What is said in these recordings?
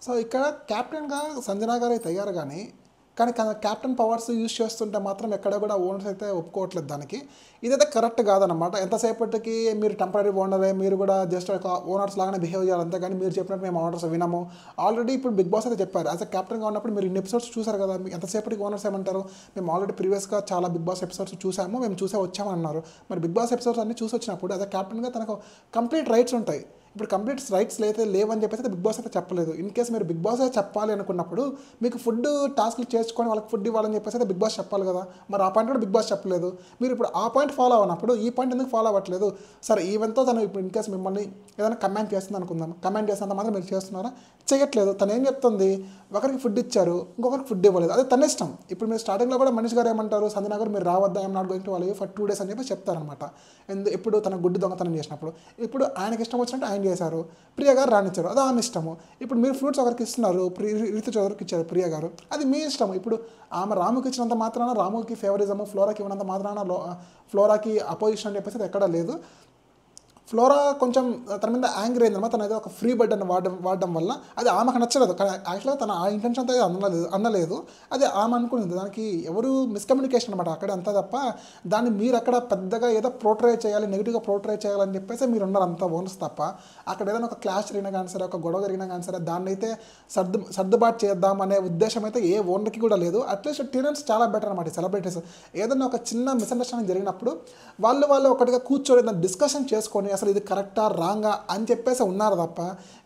So ఇక్కడ కెప్టెన్‌గా సంజన గారైతే అయ్యారు గానీ, కానీ కెప్టెన్ పవర్స్ యూజ్ చేస్తుంటే మాత్రం ఎక్కడ కూడా ఓనర్స్ అయితే ఒప్పుకోవట్లేదు దానికి. ఇదైతే కరెక్ట్ కాదనమాట. ఎంతసేపటికి మీరు టెంపరరీ ఓనరే, మీరు కూడా జస్ట్ ఒక ఓనర్స్ లాగానే బిహేవ్ చేయాలి. అంతేగాని మీరు చెప్పినట్టు మేము ఆర్డర్స్ వినము. ఆల్రెడీ ఇప్పుడు బిగ్ బాస్ అయితే చెప్పారు. యాస్ ఎ కెప్టెన్‌గా ఉన్నప్పుడు మీరు ఇన్ని ఎపిసోడ్స్ చూసారు కదా! మీకు ఎంతసేపటికి ఓనర్స్ ఏమంటారు? మేము ఆల్రెడీ ప్రీవియస్‌గా చాలా బిగ్ బాస్ ఎపిసోడ్స్ చూసాము. మేము చూసే వచ్చామన్నారు. మరి బిగ్ బాస్ ఎపిసోడ్స్ అన్నీ చూసి వచ్చినప్పుడు యాస్ ఎ కెప్టెన్‌గా తనకు కంప్లీట్ రైట్స్ ఉంటాయి. ఇప్పుడు కంప్లీట్ రైట్స్ అయితే లేవని చెప్పేసి బిగ్ బాస్ అయితే చెప్పలేదు. ఇన్ కేస్ మీరు బిగ్ బాసే చెప్పాలి అనుకున్నప్పుడు మీకు ఫుడ్ టాస్క్లు చేసుకొని వాళ్ళకి ఫుడ్ ఇవ్వాలని చెప్పేసి అయితే బిగ్ బాస్ చెప్పాలి కదా! మరి ఆ పాయింట్ కూడా బిగ్ బాస్ చెప్పలేదు. మీరు ఇప్పుడు ఆ పాయింట్ ఫాలో అవ్వనప్పుడు ఈ పాయింట్ ఎందుకు ఫాలో అవ్వట్లేదు? సరే ఈవెన్‌తో తను ఇప్పుడు ఇన్ కేస్ మిమ్మల్ని ఏదైనా కమాండ్ చేస్తుంది అనుకుందాం. కమాండ్ చేసినంత మాత్రం మీరు చేస్తున్నారా? చేయట్లేదు. తను ఏం చెప్తుంది? ఒకరికి ఫుడ్ ఇచ్చారు, ఇంకొకరికి ఫుడ్ ఇవ్వలేదు. అది తన ఇష్టం. ఇప్పుడు మీరు స్టార్టింగ్‌లో కూడా మనీష్ గారు ఏమంటారు? సంజన గారు మీరు రావద్దా, I am not going to allow you for 2 days అని చెప్పి చెప్తారనమాట. ఎప్పుడు తన గుడ్డి దొంగతనం చేసినప్పుడు. ఇప్పుడు ఆయనకి ఇష్టం వచ్చినట్టు ఆయన చేశారు. ప్రియ గారు రానిచ్చారు, అది ఆమె ఇష్టము. ఇప్పుడు మీరు ఫ్రూట్స్ ఒకరికి ఇస్తున్నారు, రీతు చౌదరికి ఇచ్చారు ప్రియ గారు, అది మీ ఇష్టం. ఇప్పుడు ఆమె రాముకి ఇచ్చినంత మాత్రాన రాముకి ఫేవరిజము, ఫ్లోరాకి ఇవ్వనంత మాత్రాన ఫ్లోరాకి అపోజిషన్ అని చెప్పేసి అది ఎక్కడా లేదు. ఫ్లోరా కొంచెం తన మీద యాంగ్రీ అయిందనమాట. తన ఏదో ఒక ఫ్రీ బెడ్ అని వాడడం వల్ల అది ఆమెకు నచ్చలేదు. కానీ యాక్చువల్గా తన ఆ ఇంటెన్షన్తో అనలేదు. అది ఆమె అనుకునింది. దానికి ఎవరు మిస్కమ్యూనికేషన్ అనమాట అక్కడ అంతా తప్ప, దాన్ని మీరు అక్కడ పెద్దగా ఏదో ప్రోట్రే చేయాలి, నెగిటివ్గా ప్రోట్రే చేయాలని చెప్పేసి మీరు ఉన్నారు అంత ఓనర్స్ తప్ప. అక్కడ ఏదైనా ఒక క్లాష్ జరిగినా కానీ సరే, ఒక గొడవ జరిగినా కానీ సరే, దాన్ని అయితే సర్దుబాటు చేద్దాం అనే ఉద్దేశం అయితే ఏ ఓనర్కి కూడా లేదు. అట్లీస్ట్ టీనర్స్ చాలా బెటర్ అనమాట. సెలబ్రిటీస్ ఏదైనా ఒక చిన్న మిస్అండర్స్టాండింగ్ జరిగినప్పుడు వాళ్ళు ఒకటిగా కూర్చొని దాన్ని డిస్కషన్ చేసుకొని అసలు ఇది కరెక్టా రాంగా అని చెప్పేసి ఉన్నారు తప్ప,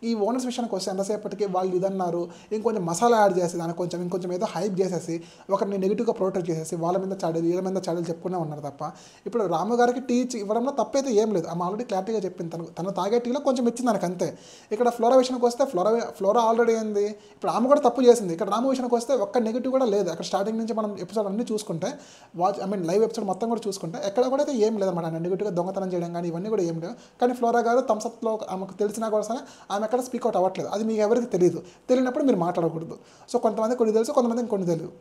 ఈ ఓనర్స్ విషయానికి వస్తే ఎంతసేపటికి వాళ్ళు ఇదన్నారు, ఇంకొంచెం మసాలా యాడ్ చేసి దానికి ఇంకొంచెం ఏదో హైప్ చేసేసి ఒకరిని నెగిటివ్గా ప్రొటెక్ట్ చేసేసి వాళ్ళ మీద చాడీలు వీళ్ళ మీద చాడీలు చెప్పుకునే ఉన్నారు తప్ప, ఇప్పుడు రాము గారికి టీ ఇవ్వడంలో తప్పైతే ఏం లేదు. ఆమె ఆల్రెడీ క్లారిటీగా చెప్పింది. తను తాగే టీలో కొంచెం ఇచ్చింది దానికి అంతే. ఇక్కడ ఫ్లోరా విషయానికి వస్తే ఫ్లోరా ఆల్రెడీ ఏంది, ఇప్పుడు ఆమె కూడా తప్పు చేసింది. ఇక్కడ రాము విషయానికి వస్తే ఒక్క నెగిటివ్ కూడా లేదు. అక్కడ స్టార్టింగ్ నుంచి మనం ఎపిసోడ్ అన్నీ చూసుకుంటే, లైవ్ ఎపిసోడ్ మొత్తం కూడా చూసుకుంటే ఎక్కడ కూడా అయితే ఏం లేదన్నమాట. నెగిటివ్గా దొంగతనం చేయడం కానీ ఇవన్నీ కూడా ఏం లేవు. కానీ ఫ్లోరా గారు థమ్స్అప్లో ఆమెకు తెలిసినా కూడా సరే ఆమె ఎక్కడ స్పీక్ అవుట్ అవ్వట్లేదు. అది మీకు ఎవరికి తెలియదు. తెలియనప్పుడు మీరు మాట్లాడకూడదు. సో కొంతమంది కొన్ని తెలుసు, కొంతమంది కొన్ని తెలియదు.